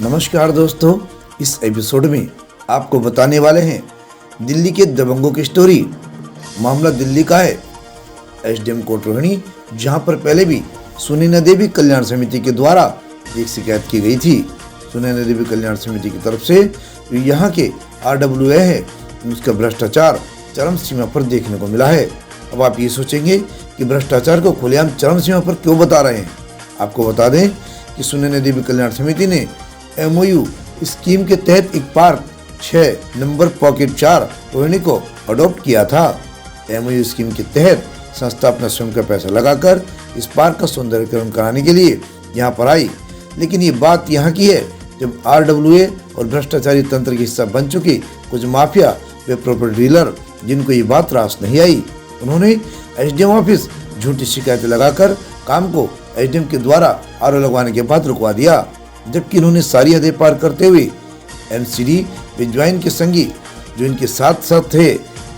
नमस्कार दोस्तों, इस एपिसोड में आपको बताने वाले हैं दिल्ली के दबंगों की स्टोरी। मामला दिल्ली का है, एसडीएम कोर्ट रोहिणी, जहां पर पहले भी सुनैना देवी कल्याण समिति के द्वारा एक शिकायत की गई थी। सुनैना देवी कल्याण समिति की तरफ से जो यहाँ के RWA है, उसका भ्रष्टाचार चरम सीमा पर देखने को मिला है। अब आप ये सोचेंगे कि भ्रष्टाचार को खुलेआम चरम सीमा पर क्यों बता रहे हैं। आपको बता दें कि सुनैना देवी कल्याण समिति ने MOU स्कीम के तहत एक पार्क 6 नंबर पॉकेट 4 रोहिणी को अडॉप्ट किया था। MOU स्कीम के तहत संस्था अपना स्वयं का पैसा लगाकर इस पार्क का सौंदर्यीकरण कराने के लिए यहाँ पर आई। लेकिन ये बात यहाँ की है जब RWA और भ्रष्टाचारी तंत्र के हिस्सा बन चुके कुछ माफिया व प्रॉपर्टी डीलर, जिनको ये बात रास नहीं आई, उन्होंने SDM ऑफिस झूठी शिकायतें लगाकर काम को SDM के द्वारा आरोप लगवाने के बाद रुकवा दिया, जबकि इन्होंने सारी हदें पार करते हुए NCD व ज्वाइन के संगी जो इनके साथ साथ थे,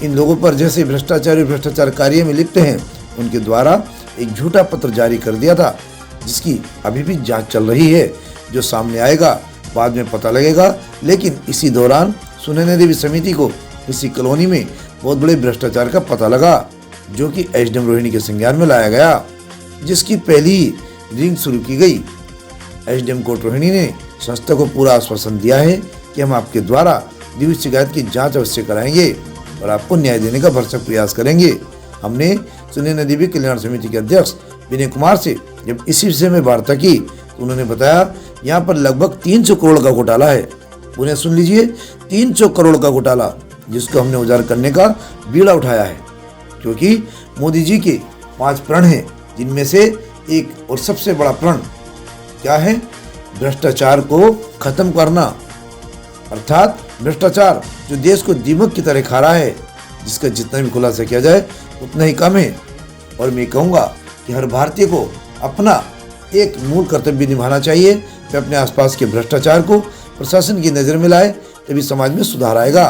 इन लोगों पर जैसे भ्रष्टाचार कार्य में लिप्त हैं, उनके द्वारा एक झूठा पत्र जारी कर दिया था, जिसकी अभी भी जांच चल रही है। जो सामने आएगा बाद में पता लगेगा। लेकिन इसी दौरान सुनैना देवी समिति को किसी कॉलोनी में बहुत बड़े भ्रष्टाचार का पता लगा, जो कि SDM रोहिणी के संज्ञान में लाया गया, जिसकी पहली ही रिंग शुरू की गई। SDM कोर्ट रोहिणी ने संस्था को पूरा आश्वासन दिया है कि हम आपके द्वारा दी हुई शिकायत की जांच अवश्य कराएंगे और आपको न्याय देने का भरसक प्रयास करेंगे। हमने सुनैना देवी कल्याण समिति के अध्यक्ष विनय कुमार से जब इसी विषय में वार्ता की तो उन्होंने बताया यहाँ पर लगभग 300 करोड़ का घोटाला है। उन्हें सुन लीजिए, 300 करोड़ का घोटाला, जिसको हमने उजागर करने का बीड़ा उठाया है, क्योंकि मोदी जी के 5 प्रण हैं, जिनमें से एक और सबसे बड़ा प्रण क्या है? भ्रष्टाचार को खत्म करना। अर्थात भ्रष्टाचार जो देश को दीमक की तरह खा रहा है, जिसका जितना भी खुलासा किया जाए उतना ही कम है। और मैं कहूँगा कि हर भारतीय को अपना एक मूल कर्तव्य निभाना चाहिए कि अपने आसपास के भ्रष्टाचार को प्रशासन की नज़र में लाए, तभी समाज में सुधार आएगा।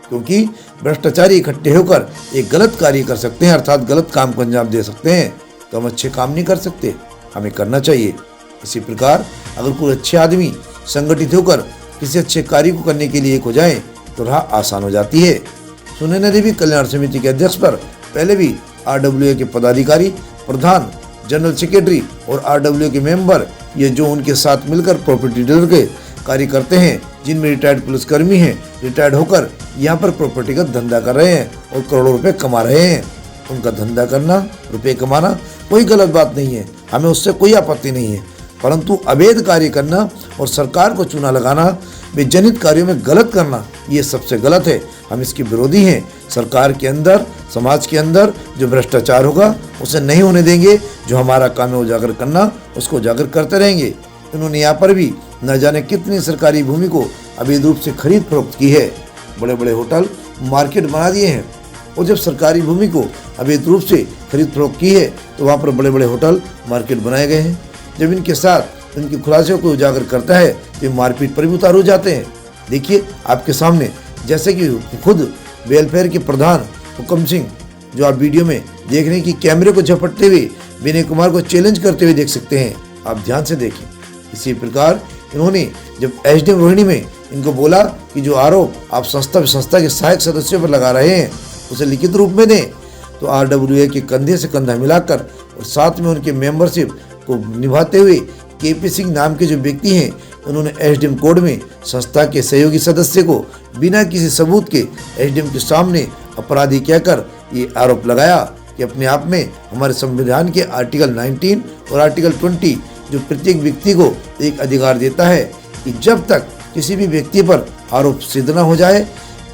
क्योंकि भ्रष्टाचारी इकट्ठे होकर एक गलत कार्य कर सकते हैं, अर्थात गलत काम को अंजाम दे सकते हैं, तो हम अच्छे काम नहीं कर सकते, हमें करना चाहिए। इसी प्रकार अगर कोई अच्छे आदमी संगठित होकर किसी अच्छे कार्य को करने के लिए एक हो जाए तो राह आसान हो जाती है। सुनैना देवी कल्याण समिति के अध्यक्ष पर पहले भी RWA के पदाधिकारी, प्रधान, जनरल सेक्रेटरी और RWA के मेंबर, ये जो उनके साथ मिलकर प्रॉपर्टी डीलर के कार्य करते हैं, जिनमें रिटायर्ड पुलिसकर्मी हैं, रिटायर्ड होकर यहाँ पर प्रॉपर्टी का धंधा कर रहे हैं और करोड़ों रुपए कमा रहे हैं। उनका धंधा करना, रुपए कमाना कोई गलत बात नहीं है, हमें उससे कोई आपत्ति नहीं है, परंतु अवैध कार्य करना और सरकार को चूना लगाना, बेजनित कार्यों में गलत करना, ये सबसे गलत है। हम इसके विरोधी हैं। सरकार के अंदर, समाज के अंदर जो भ्रष्टाचार होगा उसे नहीं होने देंगे। जो हमारा काम है उजागर करना, उसको उजागर करते रहेंगे। उन्होंने यहाँ पर भी न जाने कितनी सरकारी भूमि को अवैध रूप से खरीद फरोख्त की है, बड़े बड़े होटल मार्केट बना दिए हैं। और जब सरकारी भूमि को अवैध रूप से खरीद फरोख्त की है तो वहाँ पर बड़े बड़े होटल मार्केट बनाए गए हैं। जब इनके साथ इनके खुलासों को उजागर करता है तो मारपीट पर भी उतार हो जाते हैं। देखिए आपके सामने, जैसे कि खुद वेलफेयर के प्रधान हुक्म सिंह, जो आप वीडियो में देख रहे हैं कि कैमरे को झपटते हुए विनय कुमार को चैलेंज करते हुए देख सकते हैं, आप ध्यान से देखें। इसी प्रकार इन्होंने जब SDM रोहिणी में इनको बोला कि जो आरोप आप संस्था के सहायक सदस्यों पर लगा रहे हैं उसे लिखित रूप में दें, तो RWA के कंधे से कंधा मिलाकर और साथ में उनके मेंबरशिप को निभाते हुए KP सिंह नाम के जो व्यक्ति हैं, उन्होंने SDM कोड में संस्था के सहयोगी सदस्य को बिना किसी सबूत के SDM के सामने अपराधी कहकर ये आरोप लगाया कि अपने आप में हमारे संविधान के आर्टिकल 19 और आर्टिकल 20 जो प्रत्येक व्यक्ति को एक अधिकार देता है कि जब तक किसी भी व्यक्ति पर आरोप सिद्ध न हो जाए,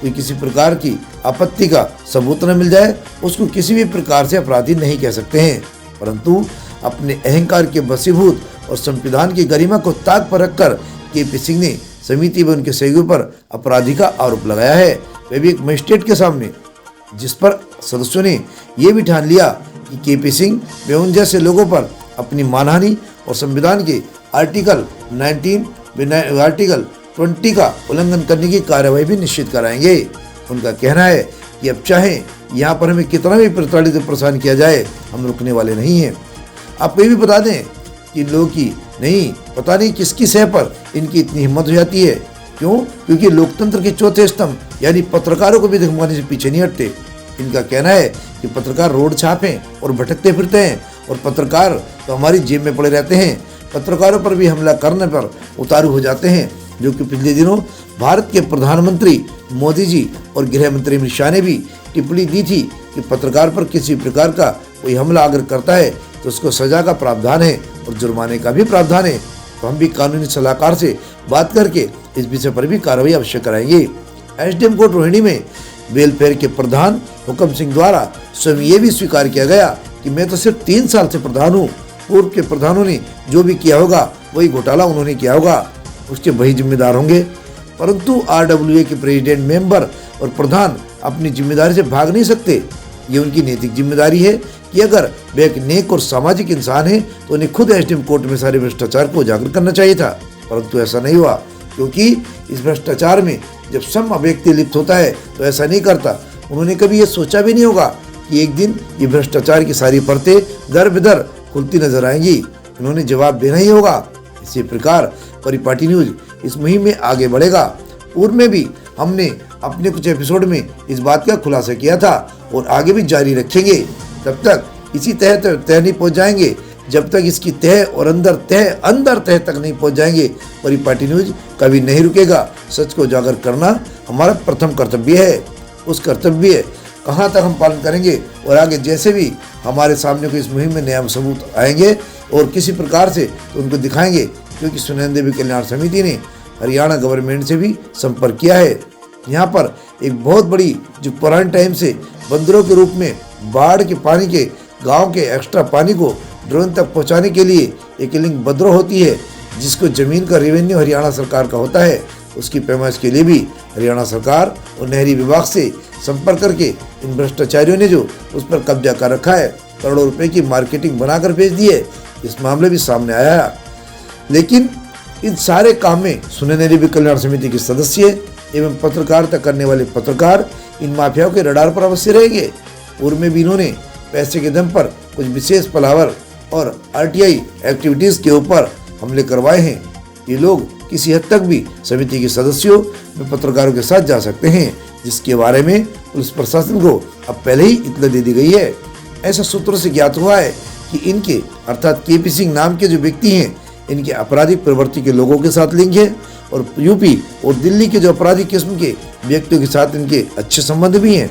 कोई किसी प्रकार की आपत्ति का सबूत न मिल जाए, उसको किसी भी प्रकार से अपराधी नहीं कह सकते हैं। परंतु अपने अहंकार के वशीभूत और संविधान की गरिमा को ताक पर रखकर KP सिंह ने समिति व उनके सहयोगियों पर अपराधी का आरोप लगाया है, वह भी एक मजिस्ट्रेट के सामने, जिस पर सदस्यों ने यह भी ठान लिया कि KP सिंह व उन जैसे लोगों पर अपनी मानहानि और संविधान के आर्टिकल 19 व आर्टिकल 20 का उल्लंघन करने की कार्रवाई भी निश्चित कराएंगे। उनका कहना है कि अब चाहे यहाँ पर हमें कितना भी प्रताड़ित परेशान किया जाए, हम रुकने वाले नहीं हैं। आपको ये भी बता दें कि इन लोगों की नहीं, पता नहीं किसकी सह पर इनकी इतनी हिम्मत हो जाती है। क्यों? क्योंकि लोकतंत्र के चौथे स्तंभ यानी पत्रकारों को भी धमकाने से पीछे नहीं हटते। इनका कहना है कि पत्रकार रोड छापे और भटकते फिरते हैं और पत्रकार तो हमारी जेब में पड़े रहते हैं। पत्रकारों पर भी हमला करने पर उतारू हो जाते हैं, जो कि पिछले दिनों भारत के प्रधानमंत्री मोदी जी और गृह मंत्री अमित शाह ने भी टिप्पणी दी थी कि पत्रकार पर किसी प्रकार का कोई हमला अगर करता है तो उसको सजा का प्रावधान है और जुर्माने का भी प्रावधान है। तो हम भी कानूनी सलाहकार से बात करके इस विषय पर भी कार्रवाई अवश्य कराएंगे। एसडीएम कोर्ट रोहिणी में वेलफेयर के प्रधान हुक्म सिंह द्वारा स्वयं ये भी स्वीकार किया गया कि मैं तो सिर्फ 3 साल से प्रधान हूँ। पूर्व के प्रधानों ने जो भी किया होगा वही घोटाला उन्होंने किया होगा, उसके वही जिम्मेदार होंगे। परंतु आरडब्ल्यूए के प्रेसिडेंट, मेंबर और प्रधान अपनी जिम्मेदारी से भाग नहीं सकते। ये उनकी नैतिक जिम्मेदारी है कि अगर वे एक नेक और सामाजिक इंसान है तो उन्हें खुद एसडीएम कोर्ट में सारे भ्रष्टाचार को उजागर करना चाहिए था, परंतु ऐसा नहीं हुआ। क्योंकि इस भ्रष्टाचार में जब सम व्यक्ति लिप्त होता है तो ऐसा नहीं करता। उन्होंने कभी ये सोचा भी नहीं होगा कि एक दिन ये भ्रष्टाचार की सारी परतें दर बेदर खुलती नजर आएंगी। इन्होंने जवाब देना ही होगा। इसी प्रकार परिपाटी न्यूज इस मुहिम में आगे बढ़ेगा। पूर्व में भी हमने अपने कुछ एपिसोड में इस बात का खुलासा किया था और आगे भी जारी रखेंगे। तब तक इसी तह नहीं पहुंच जाएंगे जब तक इसकी तह और अंदर तह तक नहीं पहुंच जाएंगे। परिपाटी न्यूज कभी नहीं रुकेगा। सच को उजागर करना हमारा प्रथम कर्तव्य है। उस कर्तव्य कहाँ तक हम पालन करेंगे और आगे जैसे भी हमारे सामने को इस मुहिम में नया सबूत आएंगे और किसी प्रकार से तो उनको दिखाएंगे। क्योंकि सुनैना देवी कल्याण समिति ने हरियाणा गवर्नमेंट से भी संपर्क किया है। यहाँ पर एक बहुत बड़ी जो पुराने टाइम से बंदरों के रूप में बाढ़ के पानी के गांव के एक्स्ट्रा पानी को ड्रोन तक पहुंचाने के लिए एक लिंक बंदरों होती है, जिसको जमीन का रेवेन्यू हरियाणा सरकार का होता है। उसकी पैमाइश के लिए भी हरियाणा सरकार और नहरी विभाग से संपर्क करके इन भ्रष्टाचारियों ने जो उस पर कब्जा कर रखा है, करोड़ों रुपए की मार्केटिंग बनाकर भेज दी है। इस मामले भी सामने आया है। लेकिन इन सारे काम में सुनैना देवी कल्याण समिति के सदस्य एवं पत्रकारिता करने वाले पत्रकार इन माफियाओं के रडार पर अवश्य रहेंगे। पूर्व में भी इन्होंने पैसे के दम पर कुछ विशेष पलावर और आरटीआई एक्टिविटीज के ऊपर हमले करवाए हैं। ये लोग किसी हद तक भी समिति के सदस्यों में पत्रकारों के साथ जा सकते हैं, जिसके बारे में पुलिस प्रशासन को अब पहले ही इत्तला दे दी गई है। ऐसा सूत्रों से ज्ञात हुआ है कि इनके अर्थात केपी सिंह नाम के जो व्यक्ति हैं, इनके आपराधिक प्रवृत्ति के लोगों के साथ लिंक है और यूपी और दिल्ली के जो अपराधी किस्म के व्यक्तियों के साथ इनके अच्छे संबंध भी हैं।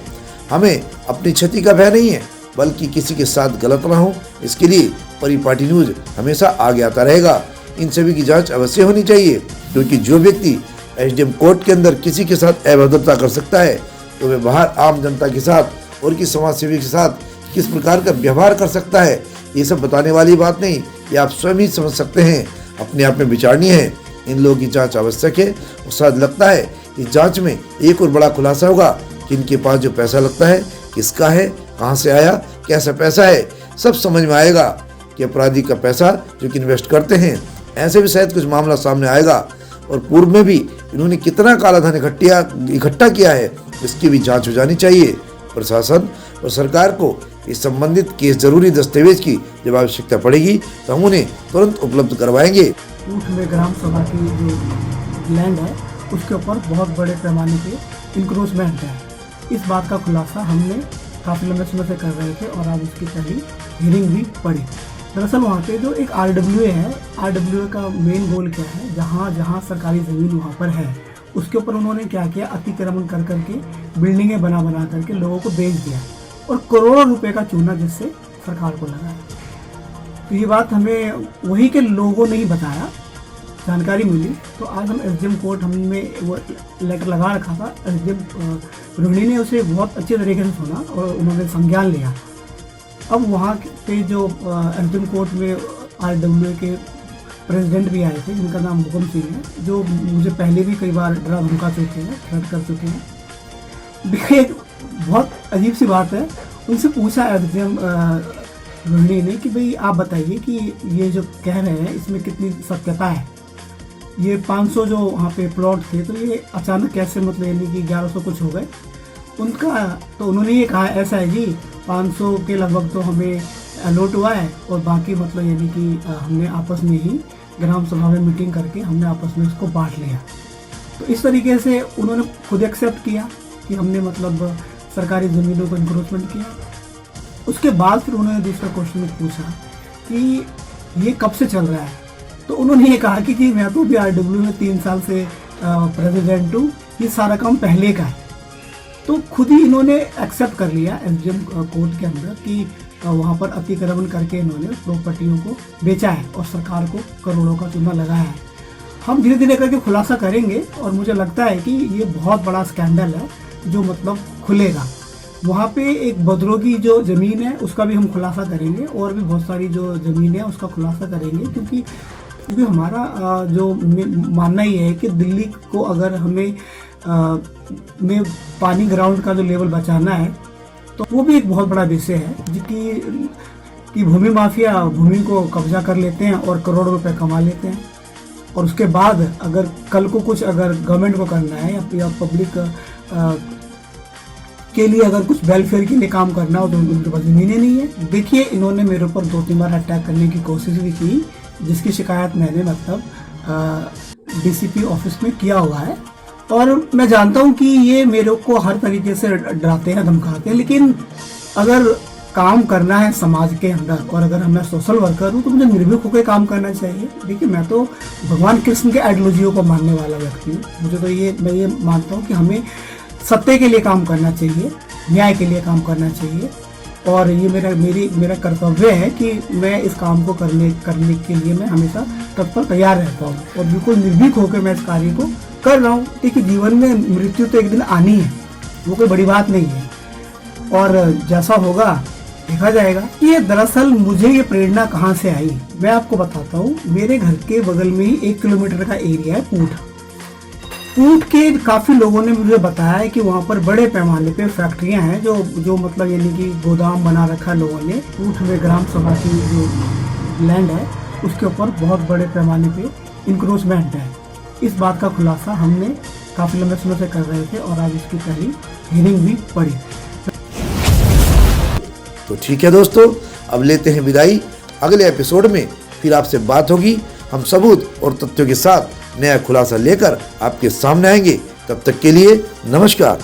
हमें अपनी क्षति का भय नहीं है, बल्कि किसी के साथ गलत ना हो, इसके लिए परिपाटी न्यूज हमेशा आगे आता रहेगा। इन सभी की जांच अवश्य होनी चाहिए, क्योंकि जो व्यक्ति एसडीएम कोर्ट के अंदर किसी के साथ अभद्रता कर सकता है तो वह बाहर आम जनता के साथ और किस समाज सेवी के साथ किस प्रकार का व्यवहार कर सकता है, ये सब बताने वाली बात नहीं। ये आप स्वयं ही समझ सकते हैं, अपने आप में विचारनीय है। इन लोगों की जांच आवश्यक है और शायद लगता है इस जांच में एक और बड़ा खुलासा होगा कि इनके पास जो पैसा लगता है किसका है, कहाँ से आया, कैसा पैसा है, सब समझ में आएगा कि अपराधी का पैसा जो कि इन्वेस्ट करते हैं। ऐसे भी शायद कुछ मामला सामने आएगा और पूर्व में भी इन्होंने कितना काला धन इकट्ठा किया है, इसकी भी जांच हो जानी चाहिए। प्रशासन और सरकार को इस संबंधित केस जरूरी दस्तावेज की जब आवश्यकता पड़ेगी तो हम उन्हें तुरंत उपलब्ध करवाएंगे। ऊट में ग्राम सभा की जो लैंड है उसके ऊपर बहुत बड़े पैमाने पे इंक्रोचमेंट है। इस बात का खुलासा हमने काफ़ी लंबे समय से कर रहे थे और आज उसकी पहली हियरिंग भी पड़ी। दरअसल वहाँ पे जो एक आरडब्ल्यूए है, आरडब्ल्यूए का मेन गोल क्या है, जहाँ जहाँ सरकारी ज़मीन वहाँ पर है उसके ऊपर उन्होंने क्या किया, अतिक्रमण कर करके बिल्डिंगें बना करके लोगों को बेच दिया और करोड़ों रुपए का चूना जिससे सरकार को लगाया। तो ये बात हमें वही के लोगों ने ही बताया, जानकारी मिली। तो आज हम एसडीएम कोर्ट हमने वो लेटर लगा रखा था, एसडीएम रोहिणी ने उसे बहुत अच्छे तरीके से सुना और उन्होंने संज्ञान लिया। अब वहाँ पे जो एसडीएम कोर्ट में आरडब्ल्यूए के प्रेसिडेंट भी आए थे, जिनका नाम हुक्म सिंह है, जो मुझे पहले भी कई बार डरा धमका चुके हैं, थ्रेट कर चुके हैं। देखिए एक बहुत अजीब सी बात है, उनसे पूछा एसडीएम रोहिणी ने कि भाई आप बताइए कि ये जो कह रहे हैं इसमें कितनी सत्यता है। ये 500 जो वहाँ पे प्लॉट थे तो ये अचानक कैसे मतलब यानी कि 1100 कुछ हो गए उनका। तो उन्होंने ये कहा ऐसा है जी 500 के लगभग तो हमें अलॉट हुआ है और बाकी मतलब यानी कि हमने आपस में ही ग्राम सभा में मीटिंग करके हमने आपस में इसको बांट लिया। तो इस तरीके से उन्होंने खुद एक्सेप्ट किया कि हमने मतलब सरकारी ज़मीनों को इंक्रोचमेंट किया। उसके बाद फिर उन्होंने दूसरा क्वेश्चन पूछा कि ये कब से चल रहा है। तो उन्होंने ये कहा कि जी मैं तो भी RW में 3 साल से प्रेसिडेंट हूँ, ये सारा काम पहले का है। तो खुद ही इन्होंने एक्सेप्ट कर लिया SDM कोर्ट के अंदर कि वहाँ पर अतिक्रमण करके इन्होंने प्रॉपर्टियों को बेचा है और सरकार को करोड़ों का चूना लगाया है। हम धीरे धीरे करके खुलासा करेंगे और मुझे लगता है कि ये बहुत बड़ा स्कैंडल है जो मतलब खुलेगा। वहाँ पे एक बदरों की जो ज़मीन है उसका भी हम खुलासा करेंगे और भी बहुत सारी जो ज़मीन है उसका खुलासा करेंगे, क्योंकि हमारा जो मानना ही है कि दिल्ली को अगर हमें में पानी ग्राउंड का जो लेवल बचाना है तो वो भी एक बहुत बड़ा विषय है कि भूमि माफिया भूमि को कब्जा कर लेते हैं और करोड़ों रुपए कमा लेते हैं, और उसके बाद अगर कल को कुछ अगर गवर्नमेंट को करना है या पब्लिक के लिए अगर कुछ वेलफेयर के लिए काम करना हो तो उनके पास ज़मीनें नहीं है। देखिए इन्होंने मेरे ऊपर 2-3 बार अटैक करने की कोशिश भी की, जिसकी शिकायत मैंने मतलब DCP ऑफिस में किया हुआ है, और मैं जानता हूं कि ये मेरे को हर तरीके से डराते हैं, धमकाते हैं, लेकिन अगर काम करना है समाज के अंदर और अगर मैं सोशल वर्कर हूं तो मुझे निर्भीक होकर काम करना चाहिए। देखिए मैं तो भगवान कृष्ण के आइडियोलॉजियों को मानने वाला व्यक्ति हूँ। मुझे तो मैं ये मानता हूँ कि हमें सत्य के लिए काम करना चाहिए, न्याय के लिए काम करना चाहिए, और ये मेरा कर्तव्य है कि मैं इस काम को करने के लिए मैं हमेशा तत्पर तैयार रहता हूँ और बिल्कुल निर्भीक होकर मैं इस कार्य को कर रहा हूँ। देखिए जीवन में मृत्यु तो एक दिन आनी है, वो कोई बड़ी बात नहीं है, और जैसा होगा देखा जाएगा। ये दरअसल मुझे ये प्रेरणा कहाँ से आई मैं आपको बताता हूँ। मेरे घर के बगल में ही 1 किलोमीटर का एरिया है पूट के काफ़ी लोगों ने मुझे बताया है कि वहाँ पर बड़े पैमाने पे फैक्ट्रियाँ हैं जो मतलब यानी कि गोदाम बना रखा है लोगों ने। पूट में ग्राम सभा की जो लैंड है उसके ऊपर बहुत बड़े पैमाने पे इंक्रोचमेंट है। इस बात का खुलासा हमने काफ़ी लंबे समय से कर रहे थे और आज इसकी पहली हियरिंग भी पड़ी। तो ठीक है दोस्तों, अब लेते हैं विदाई। अगले एपिसोड में फिर आपसे बात होगी। हम सबूत और तथ्यों के साथ नया खुलासा लेकर आपके सामने आएंगे। तब तक के लिए नमस्कार।